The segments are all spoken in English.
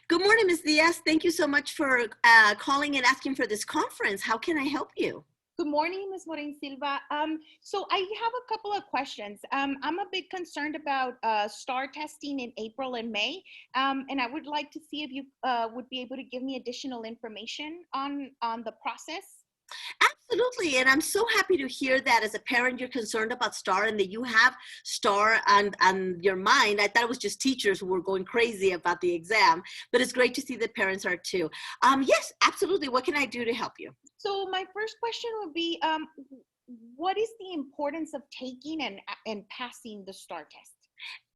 Good morning, Ms. Diaz. Thank you so much for calling and asking for this conference. How can I help you? Good morning, Ms. Morin Silva. So I have a couple of questions. I'm a bit concerned about STAAR testing in April and May, and I would like to see if you would be able to give me additional information on the process. Absolutely, and I'm so happy to hear that as a parent you're concerned about STAAR and that you have STAAR on your mind. I thought it was just teachers who were going crazy about the exam, but it's great to see that parents are too. Yes, absolutely. What can I do to help you? So my first question would be, what is the importance of taking and passing the STAAR test?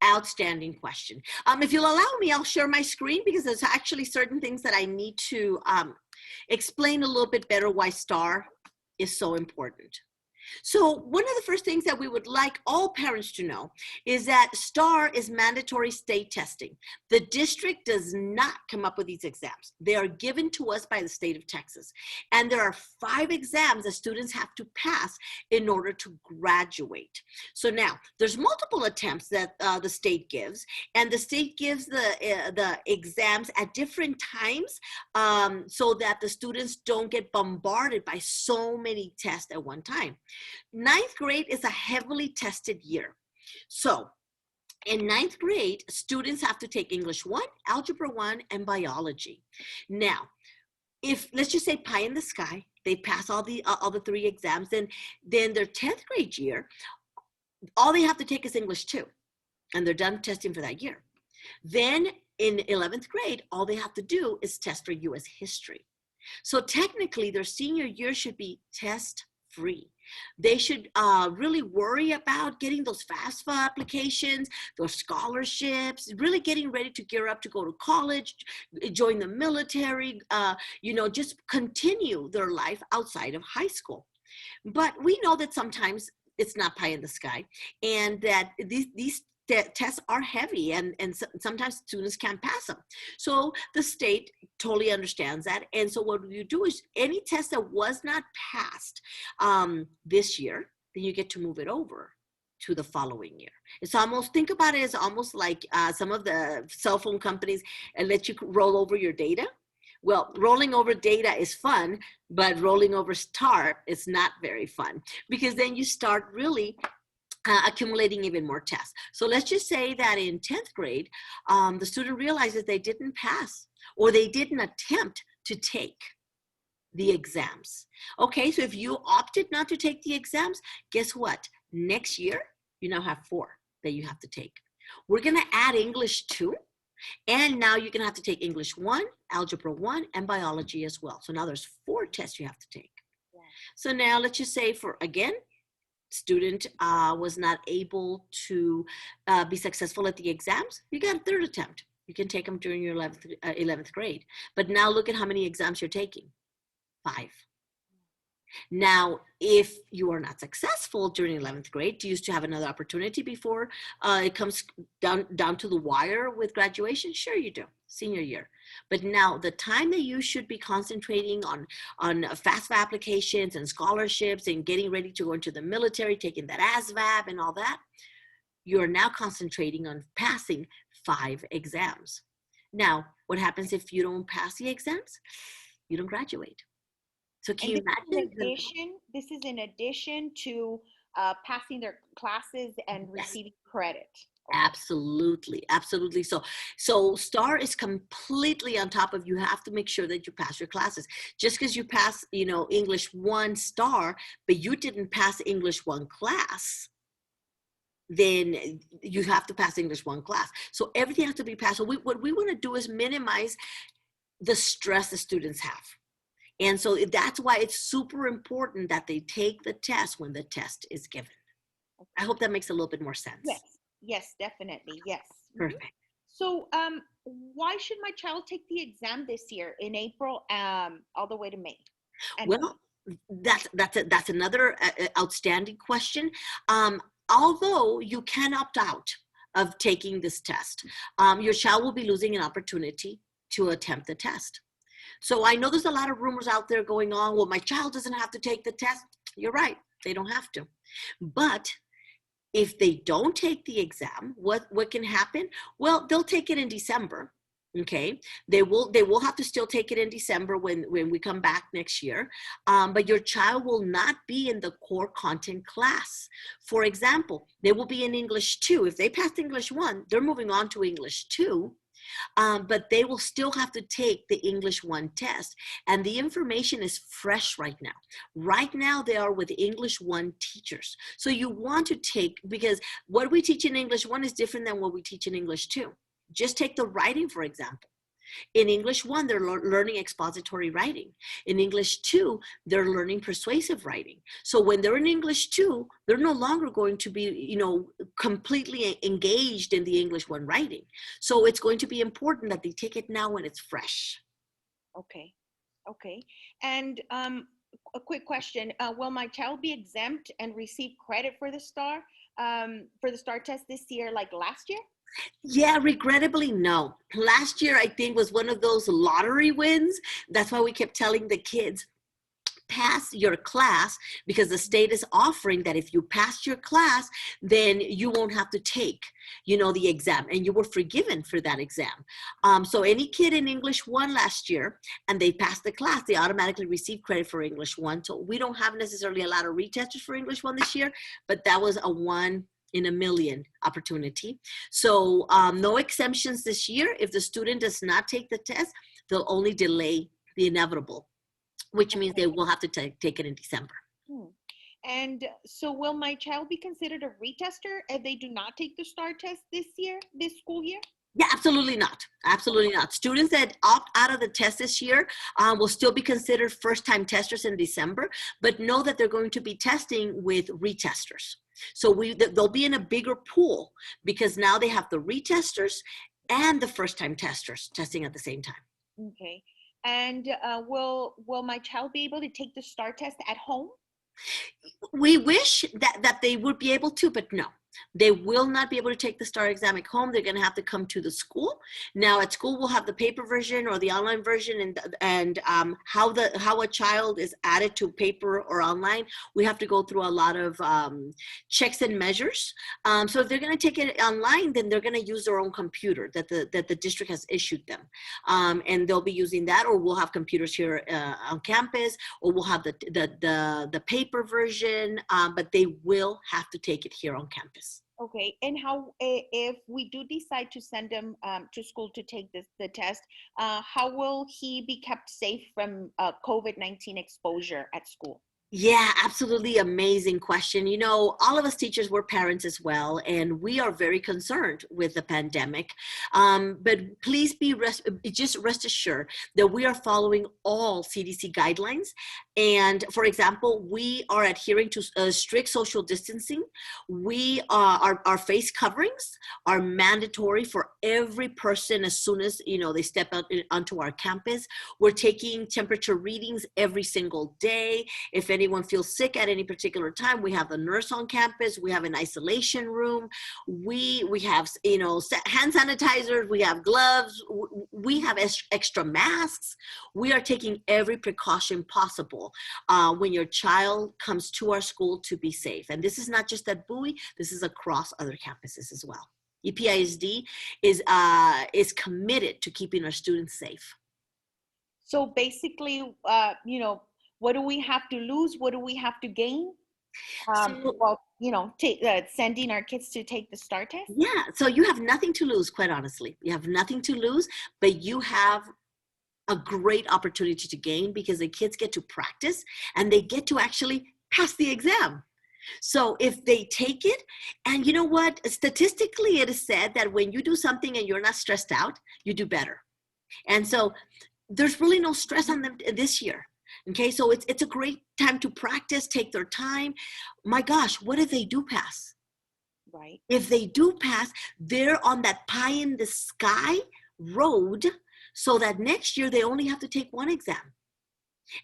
Outstanding question. If you'll allow me, I'll share my screen because there's actually certain things that I need to explain a little bit better why STAAR is so important. So one of the first things that we would like all parents to know is that STAAR is mandatory state testing. The district does not come up with these exams. They are given to us by the state of Texas. And there are 5 exams that students have to pass in order to graduate. So now there's multiple attempts that the state gives, and the state gives the exams at different times so that the students don't get bombarded by so many tests at one time. 9th grade is a heavily tested year. So in 9th grade, students have to take English 1, Algebra 1, and Biology. Now, if let's just say pie in the sky, they pass all the 3 exams, then their 10th grade year, all they have to take is English 2, and they're done testing for that year. Then in 11th grade, all they have to do is test for U.S. history. So technically, their senior year should be test-free. They should really worry about getting those FAFSA applications, those scholarships, really getting ready to gear up to go to college, join the military, just continue their life outside of high school. But we know that sometimes it's not pie in the sky, and that these tests are heavy, and sometimes students can't pass them. So the state totally understands that. And so what you do is any test that was not passed this year, then you get to move it over to the following year. It's almost, think about it as almost like some of the cell phone companies let you roll over your data. Well, rolling over data is fun, but rolling over STAAR is not very fun, because then you start really accumulating even more tests. So let's just say that in 10th grade, the student realizes they didn't pass or they didn't attempt to take the exams. Okay, so if you opted not to take the exams, guess what? Next year, you now have 4 that you have to take. We're gonna add English 2, and now you're gonna have to take English 1, Algebra 1, and Biology as well. So now there's 4 tests you have to take. Yeah. So now let's just say student was not able to be successful at the exams, you got a 3rd attempt. You can take them during your 11th grade. But now look at how many exams you're taking. 5. Now, if you are not successful during 11th grade, do you still have another opportunity before it comes down to the wire with graduation? Sure you do, senior year. But now the time that you should be concentrating on FAFSA applications and scholarships and getting ready to go into the military, taking that ASVAB and all that, you're now concentrating on passing 5 exams. Now, what happens if you don't pass the exams? You don't graduate. So can you imagine? This is in addition to passing their classes and receiving credit. Absolutely, absolutely. So STAAR is completely on top of, you have to make sure that you pass your classes. Just because you pass, English 1 STAAR, but you didn't pass English 1 class, then you have to pass English 1 class. So everything has to be passed. So what we want to do is minimize the stress the students have. And so that's why it's super important that they take the test when the test is given. I hope that makes a little bit more sense. Yes, definitely, yes. Perfect. So why should my child take the exam this year in April all the way to May? Well, that's another outstanding question. Although you can opt out of taking this test, your child will be losing an opportunity to attempt the test. So I know there's a lot of rumors out there going on, well, my child doesn't have to take the test. You're right, they don't have to. But if they don't take the exam, what can happen? Well, they'll take it in December, Okay, they will have to still take it in December when we come back next year, but your child will not be in the core content class. For example, they will be in English 2. If they passed English 1, they're moving on to English 2. But they will still have to take the English 1 test. And the information is fresh right now. Right now, they are with English 1 teachers. So you want to take, because what we teach in English 1 is different than what we teach in English 2. Just take the writing, for example. In English 1, they're learning expository writing. In English 2, they're learning persuasive writing. So when they're in English 2, they're no longer going to be, completely engaged in the English 1 writing. So it's going to be important that they take it now when it's fresh. Okay. Okay. And a quick question. Will my child be exempt and receive credit for the STAAR test this year, like last year? Yeah, regrettably, no. Last year, I think, was one of those lottery wins. That's why we kept telling the kids, pass your class, because the state is offering that if you pass your class, then you won't have to take, the exam, and you were forgiven for that exam. So any kid in English 1 last year, and they passed the class, they automatically receive credit for English 1. So we don't have necessarily a lot of retesters for English 1 this year, but that was a 1 in a million opportunity. So no exemptions this year. If the student does not take the test, they'll only delay the inevitable, which means they will have to take it in December. And so will my child be considered a retester if they do not take the STAAR test this school year? Yeah, absolutely not. Absolutely not. Students that opt out of the test this year will still be considered first-time testers in December, but know that they're going to be testing with retesters. So they'll be in a bigger pool, because now they have the retesters and the first-time testers testing at the same time. Okay. And will my child be able to take the STAAR test at home? We wish that they would be able to, but no. They will not be able to take the STAAR exam at home. They're going to have to come to the school. Now at school, we'll have the paper version or the online version, and how a child is added to paper or online, we have to go through a lot of checks and measures. So if they're going to take it online, then they're going to use their own computer that the district has issued them, and they'll be using that, or we'll have computers here on campus, or we'll have the paper version, but they will have to take it here on campus. Okay, and how, if we do decide to send him to school to take the test, how will he be kept safe from COVID-19 exposure at school? Yeah, absolutely amazing question. All of us teachers were parents as well, and we are very concerned with the pandemic. But please just rest assured that we are following all CDC guidelines. And for example, we are adhering to strict social distancing. Our face coverings are mandatory for every person as soon as they step out onto our campus. We're taking temperature readings every single day. If anyone feels sick at any particular time, we have a nurse on campus. We have an isolation room. We have hand sanitizers. We have gloves. We have extra masks. We are taking every precaution possible when your child comes to our school to be safe. And this is not just at Bowie. This is across other campuses as well. EPISD is committed to keeping our students safe. So basically, what do we have to lose? What do we have to gain? Sending our kids to take the STAAR test? Yeah, so you have nothing to lose, quite honestly. You have nothing to lose, but you have a great opportunity to gain, because the kids get to practice and they get to actually pass the exam. So if they take it, and you know what, statistically it is said that when you do something and you're not stressed out, you do better. And so there's really no stress on them this year. Okay, so it's a great time to practice, take their time. My gosh, what if they do pass? Right. If they do pass, they're on that pie in the sky road, so that next year they only have to take one exam.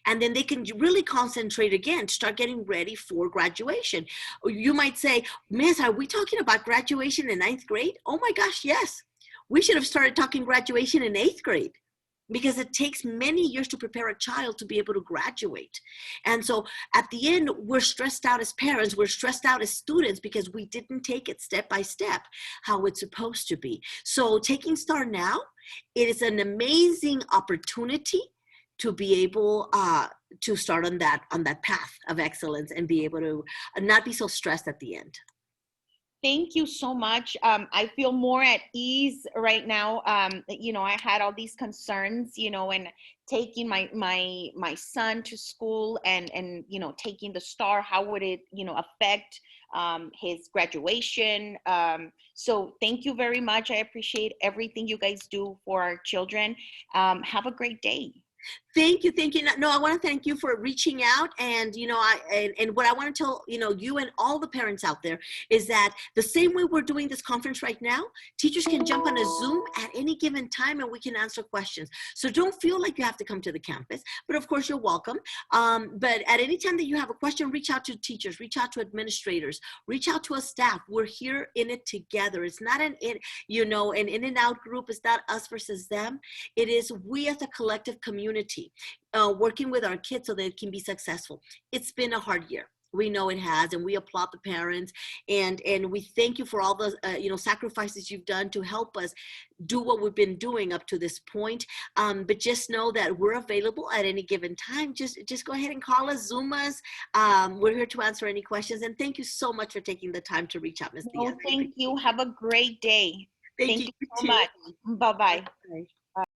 And then they can really concentrate again to start getting ready for graduation. You might say, Miss, are we talking about graduation in 9th grade? Oh my gosh, yes. We should have started talking graduation in 8th grade, because it takes many years to prepare a child to be able to graduate. And so at the end, we're stressed out as parents, we're stressed out as students, because we didn't take it step by step how it's supposed to be. So taking STAAR now It is an amazing opportunity to be able to start on that path of excellence and be able to not be so stressed at the end. Thank you so much. I feel more at ease right now. You know, I had all these concerns, you know, and taking my son to school and you know, taking the STAAR, how would it, you know, affect his graduation? So thank you very much. I appreciate everything you guys do for our children. Have a great day. Thank you, thank you. No, I want to thank you for reaching out, and you know, and what I want to tell you and all the parents out there is that the same way we're doing this conference right now, teachers can jump on a Zoom at any given time, and we can answer questions. So don't feel like you have to come to the campus, but of course you're welcome. But at any time that you have a question, reach out to teachers, reach out to administrators, reach out to a staff. We're here in it together. It's not an in and out group. It's not us versus them. It is we as a collective community. Working with our kids so that it can be successful. It's been a hard year. We know it has, and we applaud the parents, and we thank you for all the sacrifices you've done to help us do what we've been doing up to this point. But just know that we're available at any given time. Just go ahead and call us, Zoom us. We're here to answer any questions, and thank you so much for taking the time to reach out, Ms. Diaz. No, thank you. Have a great day. Thank Thank you. you so much. Bye-bye. Bye.